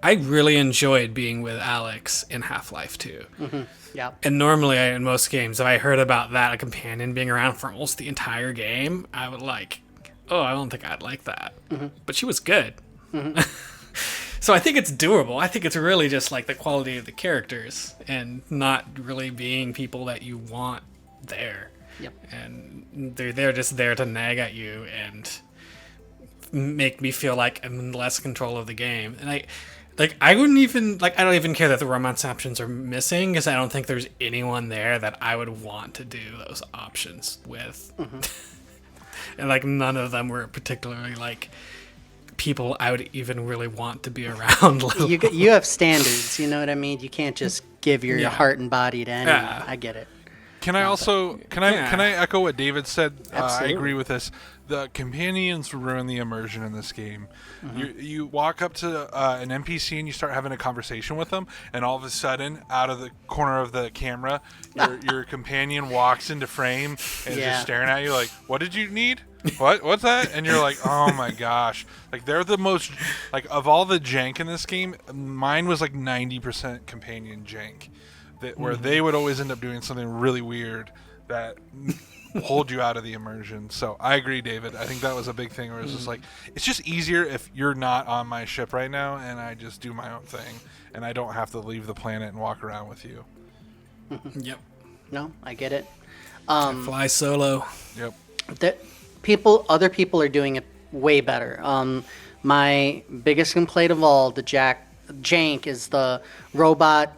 I really enjoyed being with Alex in Half-Life 2. Mm-hmm. Yeah. And normally, in most games, if I heard about that, a companion being around for almost the entire game, I would like, oh, I don't think I'd like that. Mm-hmm. But she was good. Mm-hmm. So I think it's doable. I think it's really just like the quality of the characters and not really being people that you want there. Yep. And they're just there to nag at you and make me feel like I'm in less control of the game. And I wouldn't even, I don't even care that the romance options are missing, because I don't think there's anyone there that I would want to do those options with. Mm-hmm. And none of them were particularly people I would even really want to be around. You have standards, you know what I mean? You can't just give your heart and body to anyone. I get it. Can I echo what David said? I Absolutely. agree with this. The companions ruin the immersion in this game. Mm-hmm. You walk up to an NPC and you start having a conversation with them, and all of a sudden, out of the corner of the camera, your companion walks into frame and is just staring at you like, "What did you need? What's that?" And you're like, "Oh my gosh!" They're the most of all the jank in this game. Mine was 90% companion jank. Where they would always end up doing something really weird that hold you out of the immersion. So I agree, David. I think that was a big thing where it's just it's just easier if you're not on my ship right now and I just do my own thing and I don't have to leave the planet and walk around with you. Yep. No, I get it. Fly solo. Yep. Other people are doing it way better. My biggest complaint of all, the jank, is the robot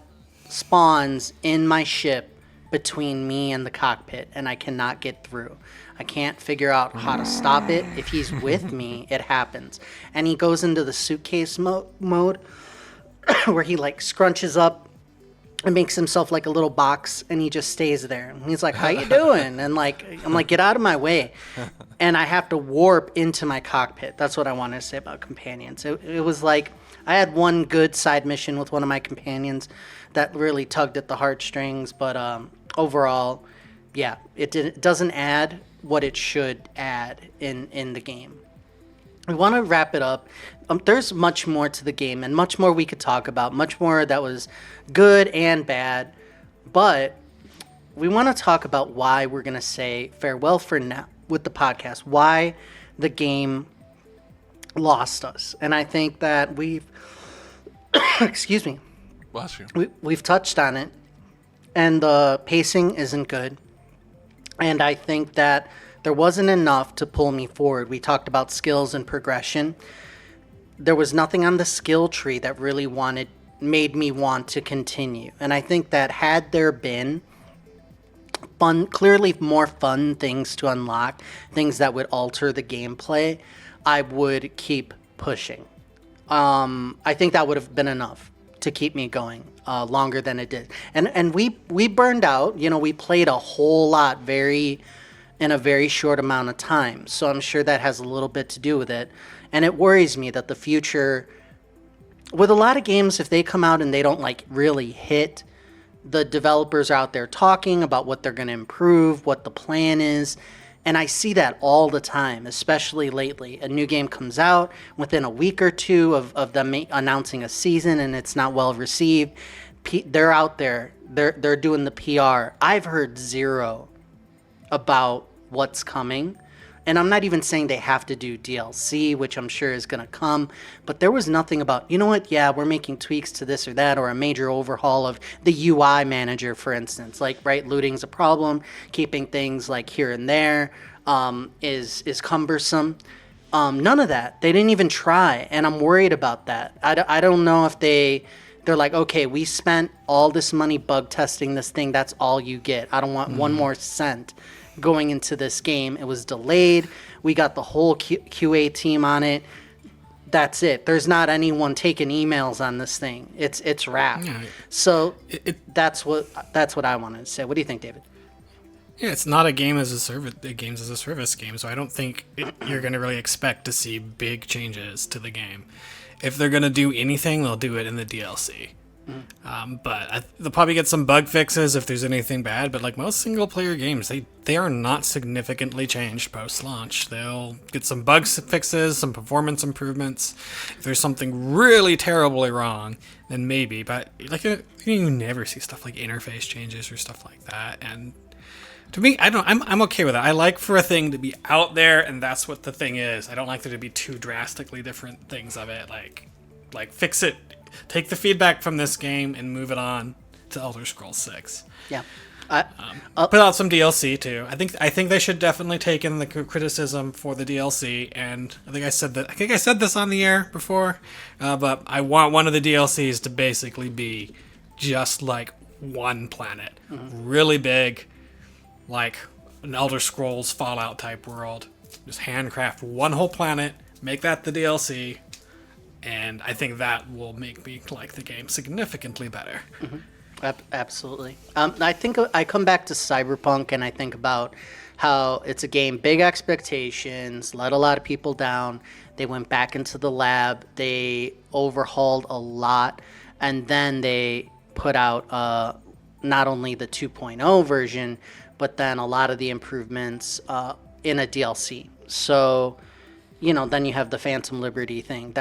spawns in my ship between me and the cockpit, and I cannot get through. I can't figure out how to stop it. If he's with me, it happens. And he goes into the suitcase mode where he scrunches up and makes himself like a little box, and he just stays there. And he's like, "How you doing?" And I'm like, "Get out of my way." And I have to warp into my cockpit. That's what I wanted to say about companions. It was like I had one good side mission with one of my companions that really tugged at the heartstrings, but overall, it doesn't add what it should add in the game. We want to wrap it up. There's much more to the game and much more we could talk about, much more that was good and bad, but we want to talk about why we're going to say farewell for now with the podcast, why the game lost us. And I think that we've excuse me. Bless you. We've touched on it, and the pacing isn't good. And I think that there wasn't enough to pull me forward. We talked about skills and progression. There was nothing on the skill tree that really wanted made me want to continue. And I think that had there been clearly more fun things to unlock, things that would alter the gameplay, I would keep pushing. I think that would have been enough to keep me going longer than it did. And we burned out. You know, we played a whole lot in a very short amount of time. So I'm sure that has a little bit to do with it. And it worries me that the future, with a lot of games, if they come out and they don't like really hit, the developers are out there talking about what they're going to improve, what the plan is. And I see that all the time, especially lately. A new game comes out within a week or two of them announcing a season and it's not well received. They're out there. They're doing the PR. I've heard zero about what's coming. And I'm not even saying they have to do DLC, which I'm sure is going to come. But there was nothing about, you know what, yeah, we're making tweaks to this or that, or a major overhaul of the UI manager, for instance. Like, right, looting's a problem. Keeping things like here and there is cumbersome. None of that. They didn't even try. And I'm worried about that. I don't know if they're like, okay, we spent all this money bug testing this thing. That's all you get. I don't want one more cent going into this game. It was delayed. We got the whole QA team on it. That's it. There's not anyone taking emails on this thing. It's wrapped. Yeah. So that's what I wanted to say. What do you think, David? Yeah, it's not a game as a service, a games as a service game. So I don't think you're going to really expect to see big changes to the game. If they're going to do anything, they'll do it in the DLC. But they'll probably get some bug fixes if there's anything bad. But like most single-player games, they are not significantly changed post-launch. They'll get some bug fixes, some performance improvements. If there's something really terribly wrong, then maybe. But like you never see stuff like interface changes or stuff like that. And to me, I'm okay with it. I like for a thing to be out there, and that's what the thing is. I don't like there to be two drastically different things of it. Like fix it. Take the feedback from this game and move it on to Elder Scrolls 6. Yeah. Put out some DLC too. I think they should definitely take in the criticism for the DLC. And I think I said this on the air before, but I want one of the DLCs to basically be just like one planet, really big, like an Elder Scrolls Fallout type world. Just handcraft one whole planet, make that the DLC. And I think that will make me like the game significantly better. Absolutely. I think I come back to Cyberpunk and I think about how it's a game, big expectations, let a lot of people down. They went back into the lab. They overhauled a lot. And then they put out not only the 2.0 version, but then a lot of the improvements in a DLC. So, you know, then you have the Phantom Liberty thing.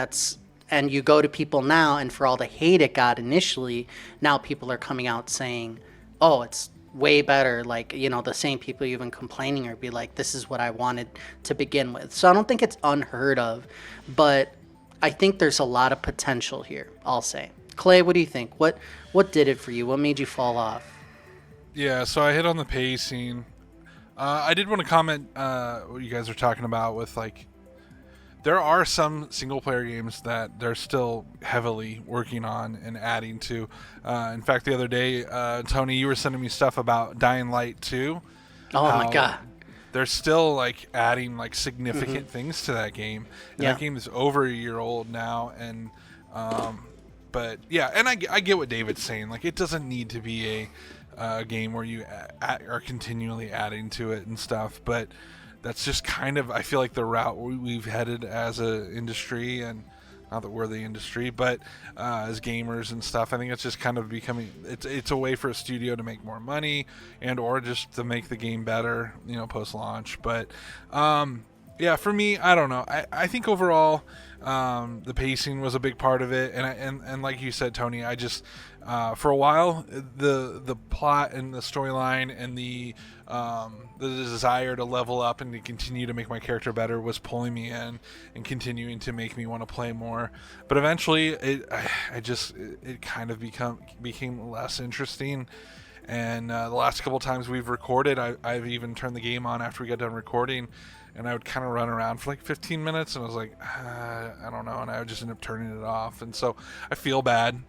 And you go to people now, and for all the hate it got initially, now people are coming out saying, oh, it's way better. Like, you know, the same people you've been complaining or be like, this is what I wanted to begin with. So I don't think it's unheard of, but I think there's a lot of potential here, I'll say. Clay, what do you think? What did it for you? What made you fall off? Yeah, so I hit on the pacing. I did want to comment what you guys are talking about with, like, there are some single-player games that they're still heavily working on and adding to. In fact, the other day, Tony, you were sending me stuff about Dying Light 2. Oh, my God. They're still, like, adding, like, significant things to that game. And that game is over a year old now. And, but, yeah, and I get what David's saying. Like, it doesn't need to be a game where you are continually adding to it and stuff. But that's just kind of, I feel like, the route we've headed as an industry, and not that we're the industry, but as gamers and stuff. I think it's just kind of becoming, it's a way for a studio to make more money and or just to make the game better, you know, post-launch. But yeah, for me, I don't know. I think overall the pacing was a big part of it, and like you said, Tony, I just for a while the plot and the storyline and the desire to level up and to continue to make my character better was pulling me in and continuing to make me want to play more. But eventually it kind of became less interesting, And the last couple times we've recorded, I've even turned the game on after we got done recording, and I would kind of run around for like 15 minutes, and I was like, I don't know, and I would just end up turning it off. And so I feel bad.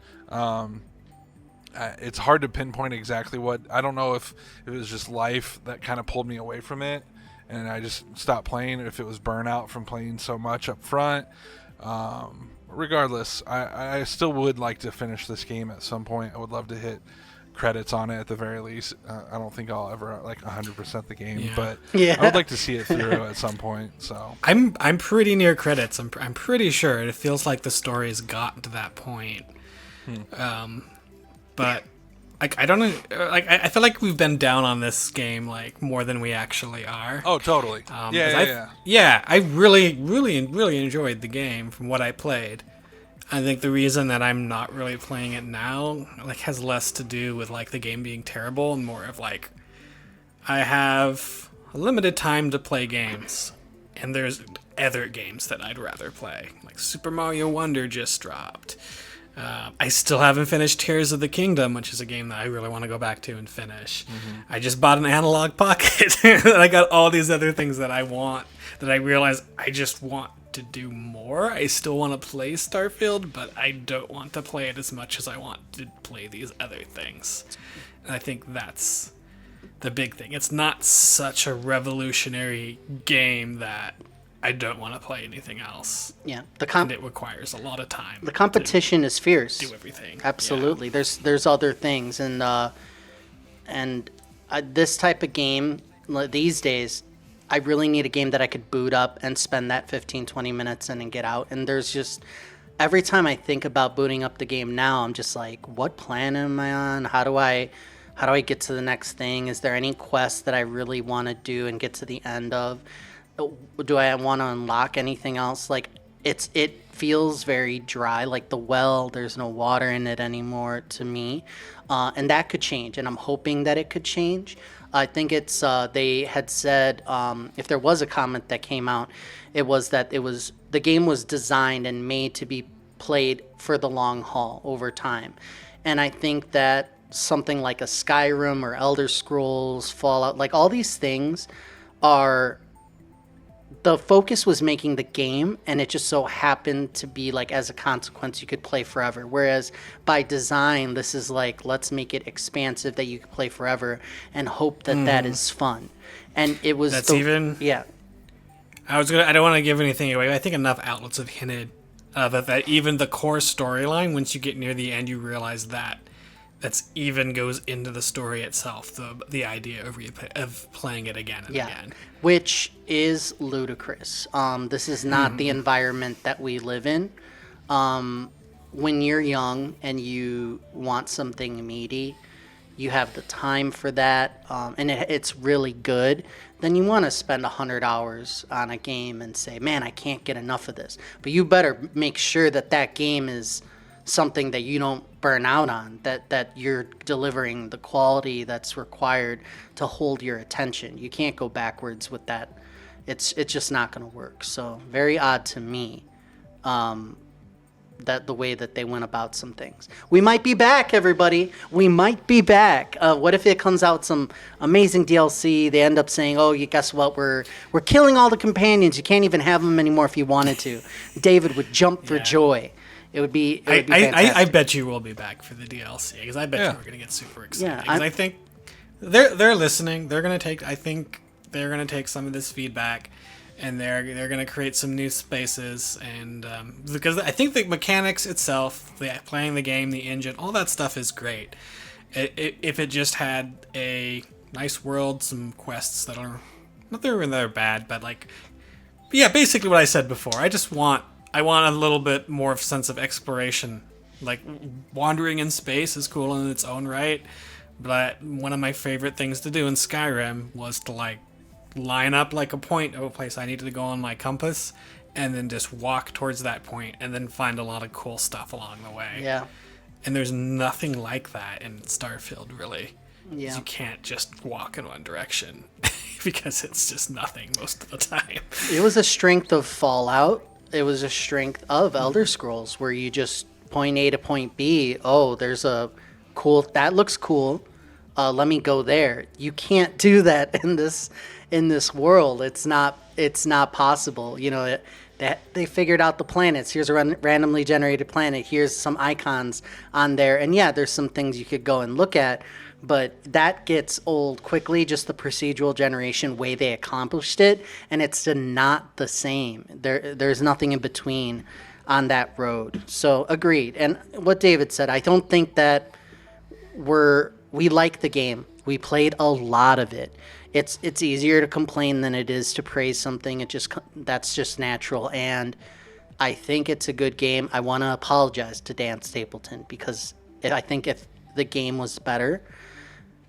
It's hard to pinpoint exactly what. I don't know if it was just life that kind of pulled me away from it, and I just stopped playing. If it was burnout from playing so much up front. Regardless, I still would like to finish this game at some point. I would love to hit credits on it at the very least. I don't think I'll ever like 100% the game, but I would like to see it through at some point. So I'm pretty near credits. I'm pretty sure it feels like the story's gotten to that point. But like I don't know, like I feel like we've been down on this game like more than we actually are. Oh, totally. Yeah. I really enjoyed the game from what I played. I think the reason that I'm not really playing it now like has less to do with like the game being terrible and more of like I have a limited time to play games, and there's other games that I'd rather play. Like Super Mario Wonder just dropped. I still haven't finished Tears of the Kingdom, which is a game that I really want to go back to and finish. I just bought an Analog Pocket, and I got all these other things that I want, that I realize I just want to do more. I still want to play Starfield, but I don't want to play it as much as I want to play these other things. And I think that's the big thing. It's not such a revolutionary game that I don't want to play anything else. Yeah, and it requires a lot of time. The competition is fierce. Do everything. Absolutely. Yeah. There's other things, and this type of game these days, I really need a game that I could boot up and spend that 15, 20 minutes in and get out. And there's just every time I think about booting up the game now, I'm just like, what plan am I on? How do I get to the next thing? Is there any quest that I really want to do and get to the end of? Do I want to unlock anything else? Like it feels very dry, like the well, there's no water in it anymore to me. And that could change, and I'm hoping that it could change. I think it's they had said if there was a comment that came out, it was that the game was designed and made to be played for the long haul over time. And I think that something like a Skyrim or Elder Scrolls, Fallout, like all these things are, the focus was making the game, and it just so happened to be like as a consequence you could play forever. Whereas by design, this is like, let's make it expansive that you could play forever and hope that that is fun. And it was yeah. I don't want to give anything away. I think enough outlets have hinted that even the core storyline, once you get near the end, you realize that that's even goes into the story itself, the idea of playing it again and again. Which is ludicrous. This is not the environment that we live in. When you're young and you want something meaty, you have the time for that, and it's really good, then you want to spend 100 hours on a game and say, man, I can't get enough of this. But you better make sure that game is something that you don't burn out on, that you're delivering the quality that's required to hold your attention. You can't go backwards with that. It's just not going to work. So very odd to me that the way that they went about some things. We might be back, everybody. We might be back. What if it comes out some amazing DLC? They end up saying, oh, guess what? We're killing all the companions. You can't even have them anymore if you wanted to. David would jump for joy. It would be fantastic. I bet you will be back for the DLC, because I bet you we're going to get super excited. Yeah, because I think they're listening. I think they're going to take some of this feedback, and they're going to create some new spaces. And because I think the mechanics itself, playing the game, the engine, all that stuff is great. If it just had a nice world, some quests that are not that they're bad, but like, basically what I said before. I want a little bit more of a sense of exploration. Like, wandering in space is cool in its own right, but one of my favorite things to do in Skyrim was to, like, line up, like, a point of a place I needed to go on my compass, and then just walk towards that point, and then find a lot of cool stuff along the way. Yeah. And there's nothing like that in Starfield, really. Yeah. You can't just walk in one direction, because it's just nothing most of the time. It was a strength of Fallout. It was a strength of Elder Scrolls, where you just point A to point B. Oh, there's a cool, that looks cool. let me go there. You can't do that in this world. It's not possible. You know, that they figured out the planets. Here's a randomly generated planet. Here's some icons on there. And yeah, there's some things you could go and look at, but that gets old quickly, just the procedural generation way they accomplished it, and it's not the same. There's nothing in between on that road. So agreed. And what David said, I don't think that we like the game. We played a lot of it. It's easier to complain than it is to praise something. That's just natural, and I think it's a good game. I want to apologize to Dan Stapleton because I think if the game was better,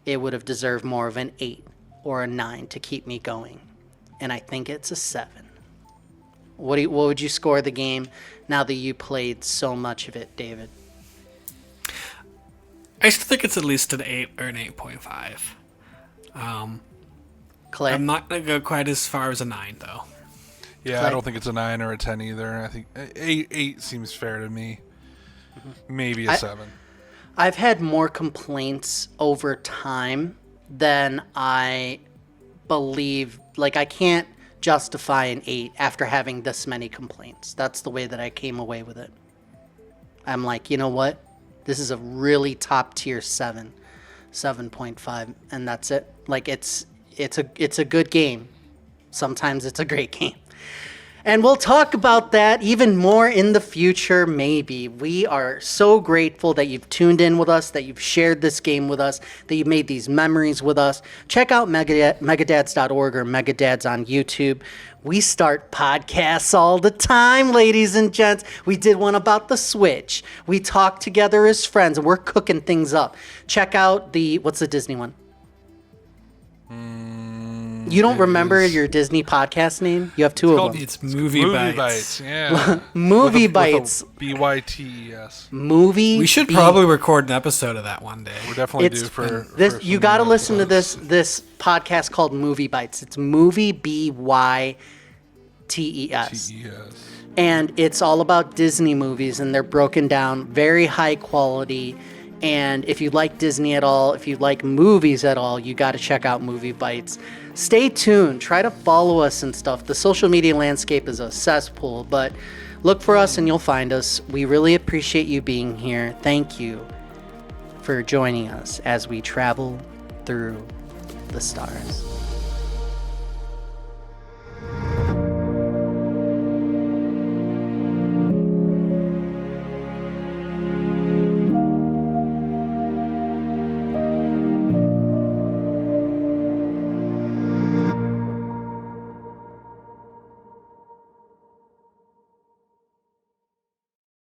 it would have deserved more of an 8 or a 9 to keep me going, and I think it's a 7. What would you score the game now that you played so much of it, David? I still think it's at least an 8 or an 8.5. Clay? I'm not going to go quite as far as a 9, though. Yeah, Clay? I don't think it's a 9 or a 10 either. I think 8 seems fair to me. Maybe a 7. I've had more complaints over time than I believe. Like, I can't justify an 8 after having this many complaints. That's the way that I came away with it. I'm like, you know what? This is a really top tier 7, 7.5, and that's it. Like, it's a good game. Sometimes it's a great game. And we'll talk about that even more in the future, maybe. We are so grateful that you've tuned in with us, that you've shared this game with us, that you've made these memories with us. Check out megadads.org or MegaDads on YouTube. We start podcasts all the time, ladies and gents. We did one about the Switch. We talk together as friends, and we're cooking things up. Check out what's the Disney one? You don't remember your Disney podcast name? You have two of them. It's Movie Bites. Yeah. Movie Bites. BYTES. Movie. We should probably record an episode of that one day. We're definitely It's due for this. for You some got to new listen to episodes. this podcast called Movie Bites. It's Movie BYTES. TES. And it's all about Disney movies, and they're broken down very high quality. And if you like Disney at all, if you like movies at all, you got to check out Movie Bites. Stay tuned. Try to follow us and stuff. The social media landscape is a cesspool, but look for us and you'll find us. We really appreciate you being here. Thank you for joining us as we travel through the stars.